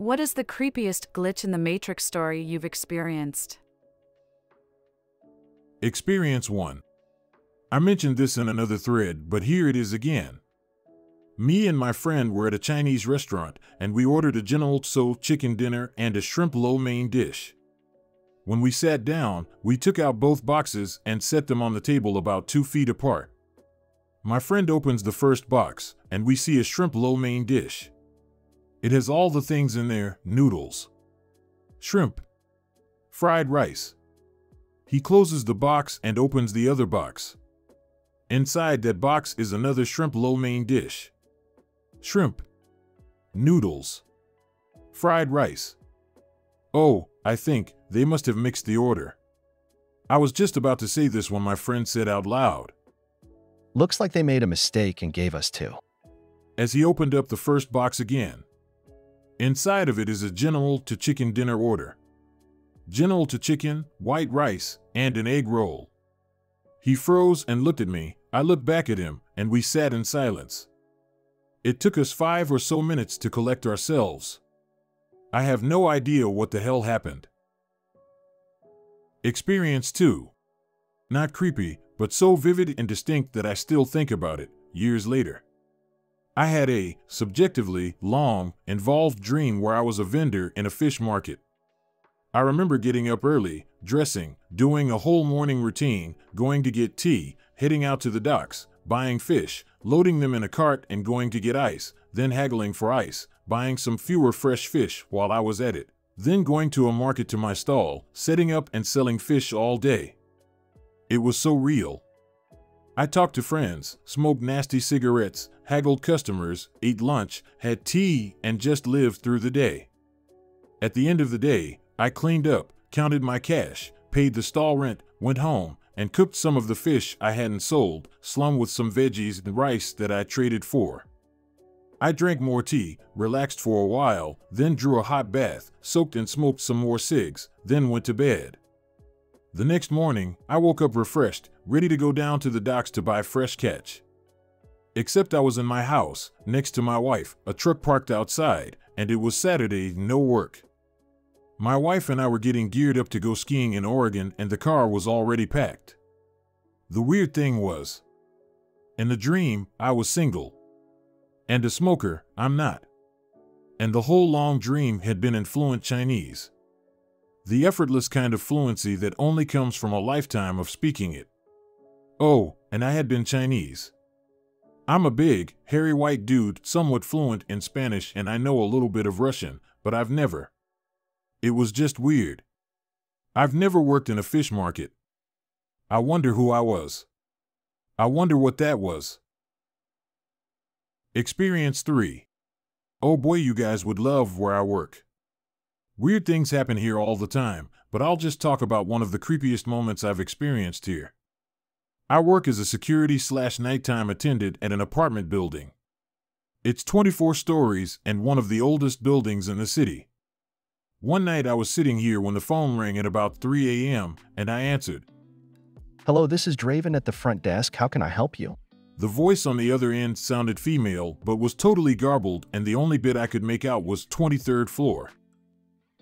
what is the creepiest glitch in the Matrix story you've experienced? Experience 1. I mentioned this in another thread, but here it is again. Me and my friend were at a Chinese restaurant, and we ordered a General Tso chicken dinner and a shrimp lo mein dish. When we sat down, we took out both boxes and set them on the table about 2 feet apart. My friend opens the first box, and we see a shrimp lo mein dish. It has all the things in there: noodles, shrimp, fried rice. He closes the box and opens the other box. Inside that box is another shrimp lo mein dish. Shrimp, noodles, fried rice. Oh, I think they must have mixed the order. I was just about to say this when my friend said out loud, "Looks like they made a mistake and gave us 2." as he opened up the first box again. Inside of it is a General Tso chicken dinner order. General Tso chicken, white rice, and an egg roll. He froze and looked at me. I looked back at him, and we sat in silence. It took us 5 or so minutes to collect ourselves. I have no idea what the hell happened. Experience 2. Not creepy, but so vivid and distinct that I still think about it, years later. I had a, subjectively, long, involved dream where I was a vendor in a fish market. I remember getting up early, dressing, doing a whole morning routine, going to get tea, heading out to the docks, buying fish, loading them in a cart and going to get ice, then haggling for ice, buying some fewer fresh fish while I was at it, then going to a market to my stall, setting up and selling fish all day. It was so real. I talked to friends, smoked nasty cigarettes, haggled customers, ate lunch, had tea, and just lived through the day. At the end of the day, I cleaned up, counted my cash, paid the stall rent, went home, and cooked some of the fish I hadn't sold, slung with some veggies and rice that I traded for. I drank more tea, relaxed for a while, then drew a hot bath, soaked and smoked some more cigs, then went to bed. The next morning, I woke up refreshed, ready to go down to the docks to buy fresh catch. Except I was in my house, next to my wife, a truck parked outside, and it was Saturday, no work. My wife and I were getting geared up to go skiing in Oregon, and the car was already packed. The weird thing was, in the dream, I was single. And a smoker, I'm not. And the whole long dream had been in fluent Chinese. The effortless kind of fluency that only comes from a lifetime of speaking it. Oh, and I had been Chinese. I'm a big, hairy white dude, somewhat fluent in Spanish, and I know a little bit of Russian, but I've never. It was just weird. I've never worked in a fish market. I wonder who I was. I wonder what that was. Experience 3. Oh boy, you guys would love where I work. Weird things happen here all the time, but I'll just talk about one of the creepiest moments I've experienced here. I work as a security/nighttime attendant at an apartment building. It's 24 stories and one of the oldest buildings in the city. One night I was sitting here when the phone rang at about 3 a.m. and I answered. "Hello, this is Draven at the front desk. How can I help you?" The voice on the other end sounded female, but was totally garbled, and the only bit I could make out was 23rd floor.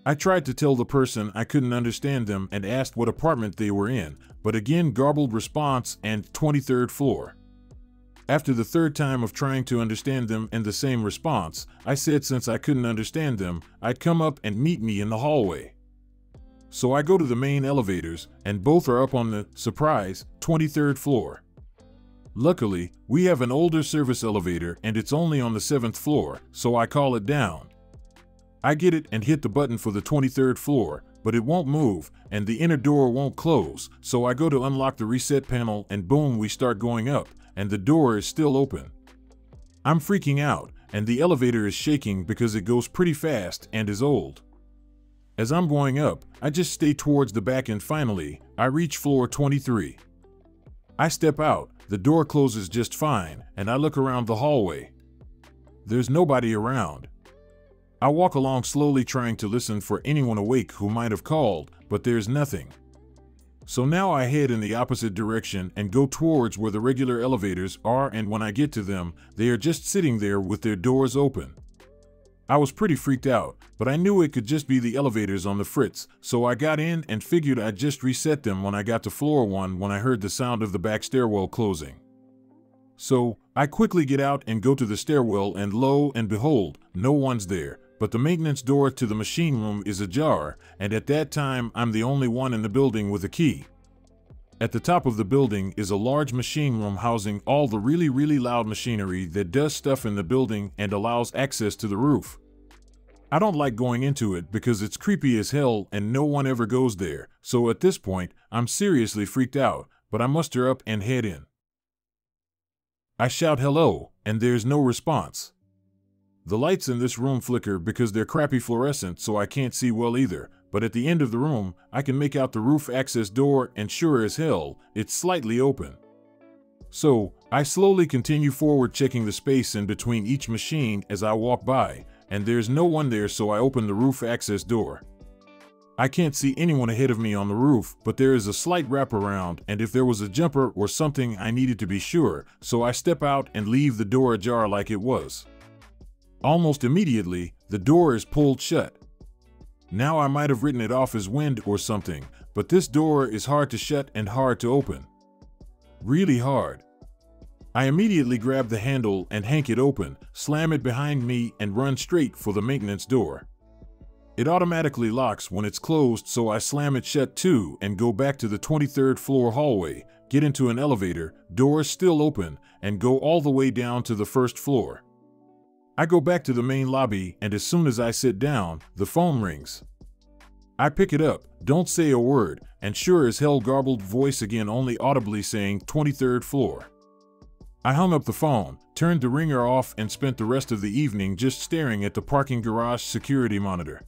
I tried to tell the person I couldn't understand them and asked what apartment they were in, but again garbled response and 23rd floor. After the third time of trying to understand them and the same response, I said since I couldn't understand them, I'd come up and meet me in the hallway. So I go to the main elevators, and both are up on the, surprise, 23rd floor. Luckily, we have an older service elevator and it's only on the 7th floor, so I call it down. I get it and hit the button for the 23rd floor, but it won't move, and the inner door won't close, so I go to unlock the reset panel and boom, we start going up, and the door is still open. I'm freaking out, and the elevator is shaking because it goes pretty fast and is old. As I'm going up, I just stay towards the back and finally, I reach floor 23. I step out, the door closes just fine, and I look around the hallway. There's nobody around. I walk along slowly trying to listen for anyone awake who might have called, but there's nothing. So now I head in the opposite direction and go towards where the regular elevators are, and when I get to them, they are just sitting there with their doors open. I was pretty freaked out, but I knew it could just be the elevators on the fritz, so I got in and figured I'd just reset them when I got to floor 1 when I heard the sound of the back stairwell closing. So, I quickly get out and go to the stairwell, and lo and behold, no one's there, but the maintenance door to the machine room is ajar, and at that time I'm the only one in the building with a key. At the top of the building is a large machine room housing all the really loud machinery that does stuff in the building and allows access to the roof. I don't like going into it because it's creepy as hell and no one ever goes there, so at this point, I'm seriously freaked out, but I muster up and head in. I shout hello, and there's no response. The lights in this room flicker because they're crappy fluorescent, so I can't see well either, but at the end of the room, I can make out the roof access door, and sure as hell, it's slightly open. So, I slowly continue forward, checking the space in between each machine as I walk by, and there's no one there, so I open the roof access door. I can't see anyone ahead of me on the roof, but there is a slight wraparound, and if there was a jumper or something, I needed to be sure, so I step out and leave the door ajar like it was. Almost immediately, the door is pulled shut. Now I might have written it off as wind or something, but this door is hard to shut and hard to open. Really hard. I immediately grab the handle and hank it open, slam it behind me, and run straight for the maintenance door. It automatically locks when it's closed, so I slam it shut too and go back to the 23rd floor hallway, get into an elevator, doors still open, and go all the way down to the first floor. I go back to the main lobby, and as soon as I sit down, the phone rings. I pick it up, don't say a word, and sure as hell, garbled voice again, only audibly saying 23rd floor. I hung up the phone, turned the ringer off, and spent the rest of the evening just staring at the parking garage security monitor.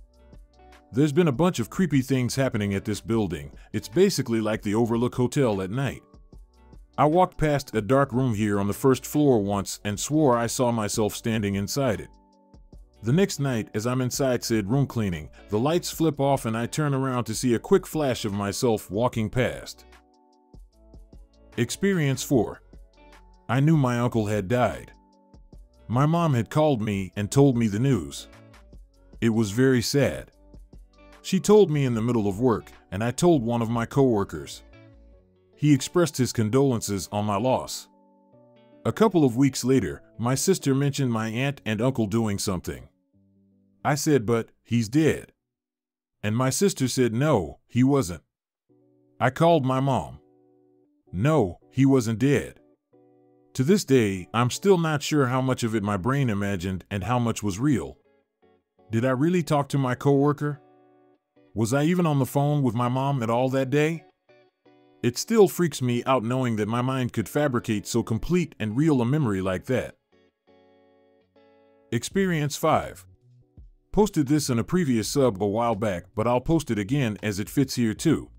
There's been a bunch of creepy things happening at this building. It's basically like the Overlook Hotel at night. I walked past a dark room here on the first floor once and swore I saw myself standing inside it. The next night, as I'm inside said room cleaning, the lights flip off and I turn around to see a quick flash of myself walking past. Experience 4. I knew my uncle had died. My mom had called me and told me the news. It was very sad. She told me in the middle of work, and I told one of my coworkers. He expressed his condolences on my loss. A couple of weeks later, my sister mentioned my aunt and uncle doing something. I said, but he's dead. And my sister said, no, he wasn't. I called my mom. No, he wasn't dead. To this day, I'm still not sure how much of it my brain imagined and how much was real. Did I really talk to my coworker? Was I even on the phone with my mom at all that day? It still freaks me out knowing that my mind could fabricate so complete and real a memory like that. Experience 5. Posted this in a previous sub a while back, but I'll post it again as it fits here too.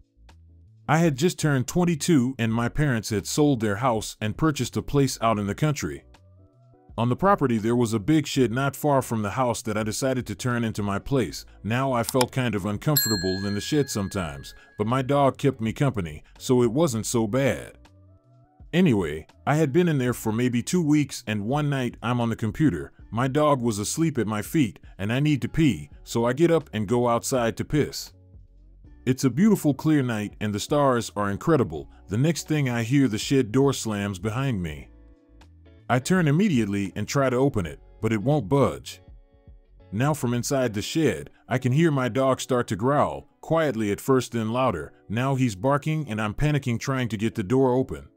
I had just turned 22 and my parents had sold their house and purchased a place out in the country. On the property there was a big shed not far from the house that I decided to turn into my place. Now I felt kind of uncomfortable in the shed sometimes, but my dog kept me company, so it wasn't so bad. Anyway, I had been in there for maybe 2 weeks, and one night I'm on the computer, my dog was asleep at my feet, and I need to pee, so I get up and go outside to piss. It's a beautiful clear night and the stars are incredible. The next thing I hear, the shed door slams behind me. I turn immediately and try to open it, but it won't budge. Now from inside the shed, I can hear my dog start to growl, quietly at first then louder. Now he's barking and I'm panicking trying to get the door open.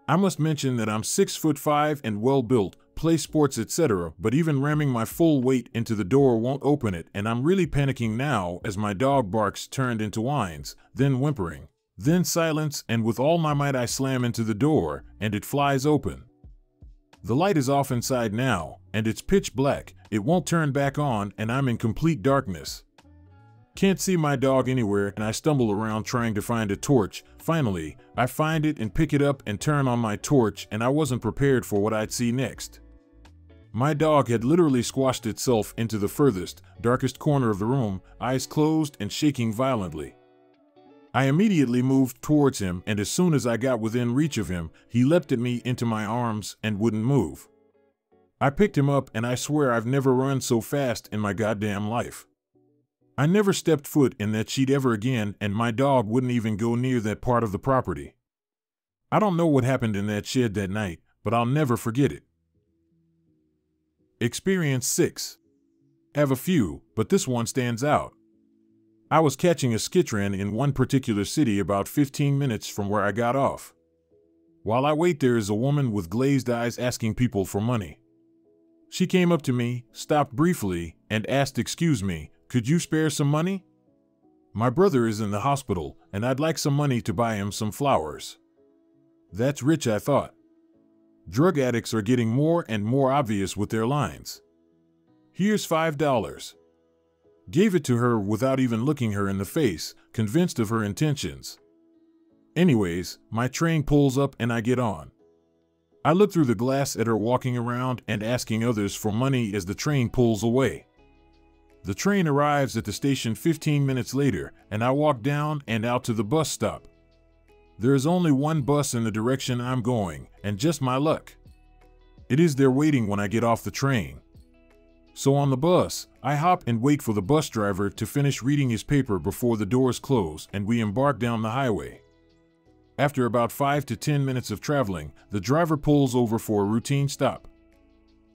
I must mention that I'm 6'5" and well built, play sports etc., but even ramming my full weight into the door won't open it, and I'm really panicking now as my dog barks turned into whines, then whimpering, then silence, and with all my might I slam into the door, and it flies open. The light is off inside now, and it's pitch black. It won't turn back on, and I'm in complete darkness. Can't see my dog anywhere, and I stumble around trying to find a torch. Finally, I find it and pick it up and turn on my torch, and I wasn't prepared for what I'd see next. My dog had literally squashed itself into the furthest, darkest corner of the room, eyes closed and shaking violently. I immediately moved towards him, and as soon as I got within reach of him, he leapt at me into my arms and wouldn't move. I picked him up, and I swear I've never run so fast in my goddamn life. I never stepped foot in that sheet ever again, and my dog wouldn't even go near that part of the property. I don't know what happened in that shed that night, but I'll never forget it. Experience 6. Have a few, but this one stands out. I was catching a skit train in one particular city about 15 minutes from where I got off. While I wait, there is a woman with glazed eyes asking people for money. She came up to me, stopped briefly, and asked, "Excuse me, could you spare some money? My brother is in the hospital, and I'd like some money to buy him some flowers." That's rich, I thought. Drug addicts are getting more and more obvious with their lines. "Here's $5. Gave it to her without even looking her in the face, convinced of her intentions. Anyways, my train pulls up and I get on. I look through the glass at her walking around and asking others for money as the train pulls away. The train arrives at the station 15 minutes later, and I walk down and out to the bus stop. There is only one bus in the direction I'm going, and just my luck, it is there waiting when I get off the train. So on the bus, I hop and wait for the bus driver to finish reading his paper before the doors close, and we embark down the highway. After about 5 to 10 minutes of traveling, the driver pulls over for a routine stop.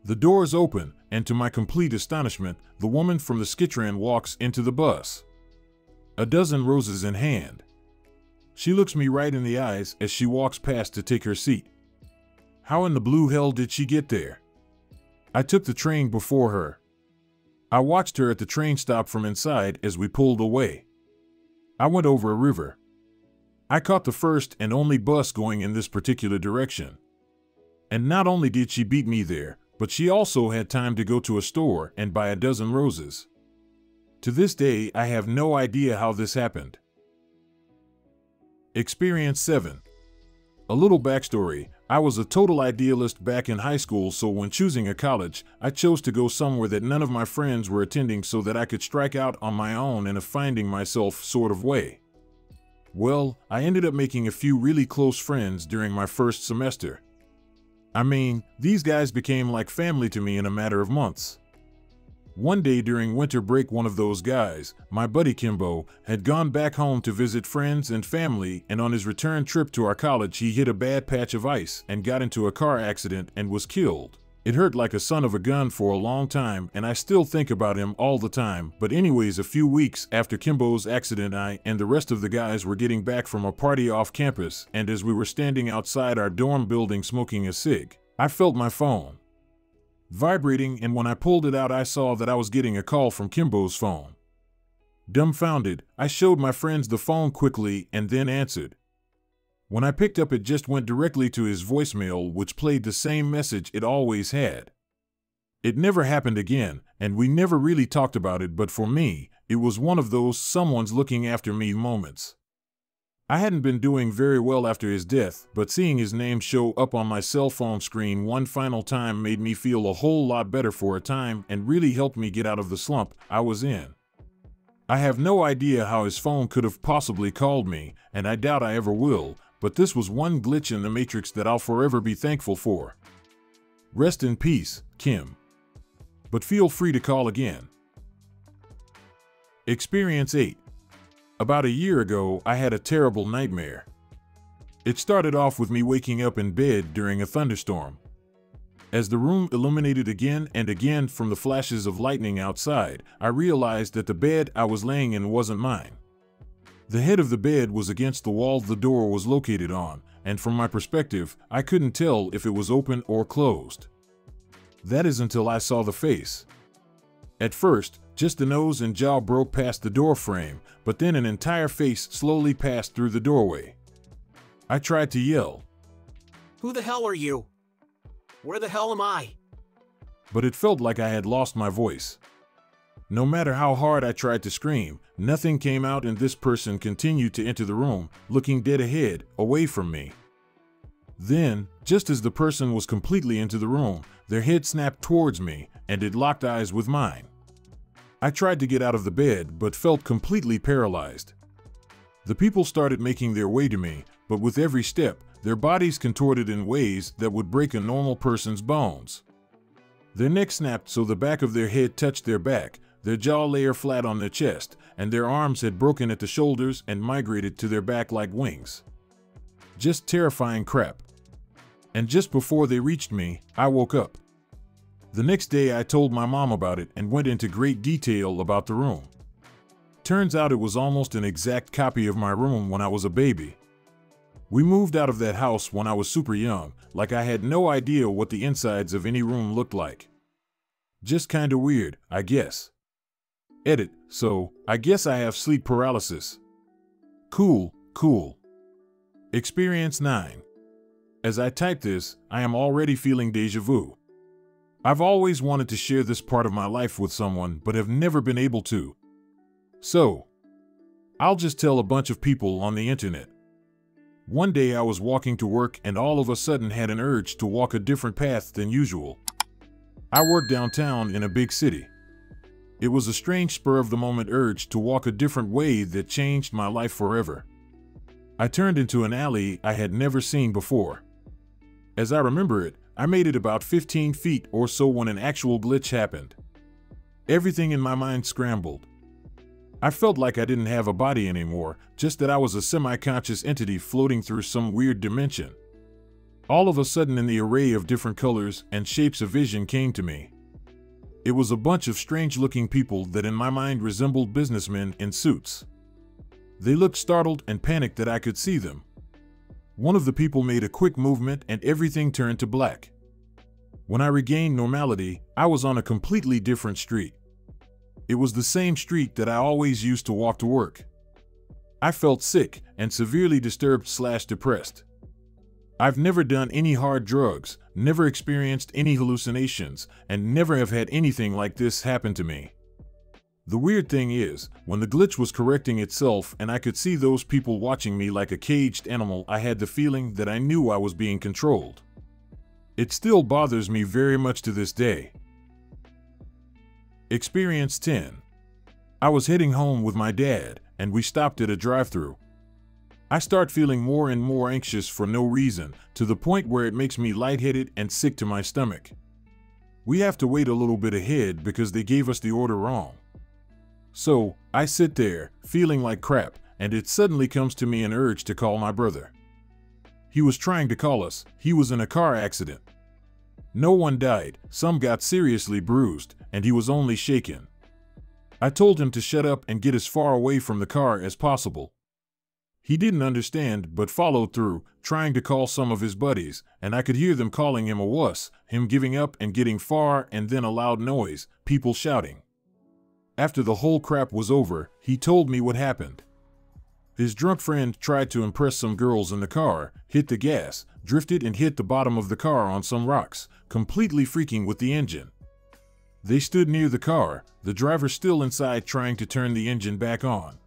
The doors open, and to my complete astonishment, the woman from the skitran walks into the bus, a dozen roses in hand. She looks me right in the eyes as she walks past to take her seat. How in the blue hell did she get there? I took the train before her. I watched her at the train stop from inside as we pulled away. I went over a river. I caught the first and only bus going in this particular direction. And not only did she beat me there, but she also had time to go to a store and buy a dozen roses. To this day, I have no idea how this happened. Experience 7. A little backstory. I was a total idealist back in high school, so when choosing a college, I chose to go somewhere that none of my friends were attending so that I could strike out on my own in a finding myself sort of way. Well, I ended up making a few really close friends during my first semester. I mean, these guys became like family to me in a matter of months. One day during winter break, one of those guys, my buddy Kimbo, had gone back home to visit friends and family, and on his return trip to our college he hit a bad patch of ice and got into a car accident and was killed. It hurt like a son of a gun for a long time, and I still think about him all the time. But anyways, a few weeks after Kimbo's accident, I and the rest of the guys were getting back from a party off campus, and as we were standing outside our dorm building smoking a cig, I felt my phone vibrating, and when I pulled it out I saw that I was getting a call from Kimbo's phone. Dumbfounded, I showed my friends the phone quickly and then answered. When I picked up, it just went directly to his voicemail, which played the same message it always had. It never happened again, and we never really talked about it, but for me, it was one of those someone's looking after me moments. I hadn't been doing very well after his death, but seeing his name show up on my cell phone screen one final time made me feel a whole lot better for a time and really helped me get out of the slump I was in. I have no idea how his phone could have possibly called me, and I doubt I ever will, but this was one glitch in the matrix that I'll forever be thankful for. Rest in peace, Kim. But feel free to call again. Experience 8. About a year ago, I had a terrible nightmare. It started off with me waking up in bed during a thunderstorm. As the room illuminated again and again from the flashes of lightning outside, I realized that the bed I was laying in wasn't mine. The head of the bed was against the wall the door was located on, and from my perspective, I couldn't tell if it was open or closed. That is until I saw the face. At first, just the nose and jaw broke past the door frame, but then an entire face slowly passed through the doorway. I tried to yell, "Who the hell are you? Where the hell am I?" but it felt like I had lost my voice. No matter how hard I tried to scream, nothing came out, and this person continued to enter the room, looking dead ahead, away from me. Then, just as the person was completely into the room, their head snapped towards me, and it locked eyes with mine. I tried to get out of the bed, but felt completely paralyzed. The people started making their way to me, but with every step, their bodies contorted in ways that would break a normal person's bones. Their neck snapped so the back of their head touched their back, their jaw lay flat on their chest, and their arms had broken at the shoulders and migrated to their back like wings. Just terrifying crap. And just before they reached me, I woke up. The next day I told my mom about it and went into great detail about the room. Turns out it was almost an exact copy of my room when I was a baby. We moved out of that house when I was super young, like I had no idea what the insides of any room looked like. Just kinda weird, I guess. Edit, so I guess I have sleep paralysis. Cool. Experience 9. As I type this, I am already feeling deja vu. I've always wanted to share this part of my life with someone, but have never been able to. So, I'll just tell a bunch of people on the internet. One day I was walking to work and all of a sudden had an urge to walk a different path than usual. I work downtown in a big city. It was a strange spur-of-the-moment urge to walk a different way that changed my life forever. I turned into an alley I had never seen before. As I remember it, I made it about 15 feet or so when an actual glitch happened. Everything in my mind scrambled. I felt like I didn't have a body anymore, just that I was a semi-conscious entity floating through some weird dimension. All of a sudden, the array of different colors and shapes of vision came to me. It was a bunch of strange-looking people that in my mind resembled businessmen in suits. They looked startled and panicked that I could see them. One of the people made a quick movement and everything turned to black. When I regained normality, I was on a completely different street. It was the same street that I always used to walk to work. I felt sick and severely disturbed/depressed. I've never done any hard drugs, never experienced any hallucinations, and never have had anything like this happen to me. The weird thing is, when the glitch was correcting itself and I could see those people watching me like a caged animal, I had the feeling that I knew I was being controlled. It still bothers me very much to this day. Experience 10. I was heading home with my dad, and we stopped at a drive-thru. I start feeling more and more anxious for no reason, to the point where it makes me lightheaded and sick to my stomach. We have to wait a little bit ahead because they gave us the order wrong. So, I sit there, feeling like crap, and it suddenly comes to me an urge to call my brother. He was trying to call us. He was in a car accident. No one died, some got seriously bruised, and he was only shaken. I told him to shut up and get as far away from the car as possible. He didn't understand but followed through, trying to call some of his buddies, and I could hear them calling him a wuss, him giving up and getting far, and then a loud noise, people shouting. After the whole crap was over, he told me what happened. His drunk friend tried to impress some girls in the car, hit the gas, drifted and hit the bottom of the car on some rocks, completely freaking with the engine. They stood near the car, the driver still inside trying to turn the engine back on.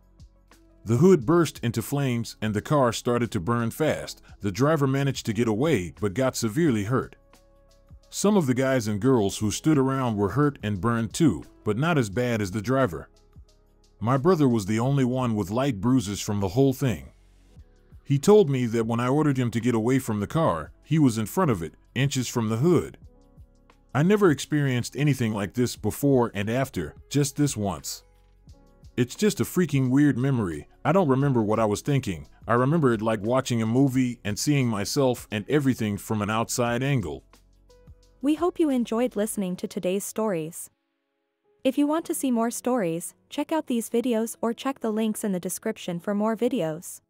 The hood burst into flames and the car started to burn fast. The driver managed to get away but got severely hurt. Some of the guys and girls who stood around were hurt and burned too, but not as bad as the driver. My brother was the only one with light bruises from the whole thing. He told me that when I ordered him to get away from the car, he was in front of it, inches from the hood. I never experienced anything like this before and after, just this once. It's just a freaking weird memory. I don't remember what I was thinking. I remember it like watching a movie and seeing myself and everything from an outside angle. We hope you enjoyed listening to today's stories. If you want to see more stories, check out these videos or check the links in the description for more videos.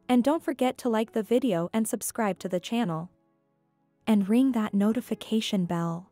And don't forget to like the video and subscribe to the channel. And ring that notification bell.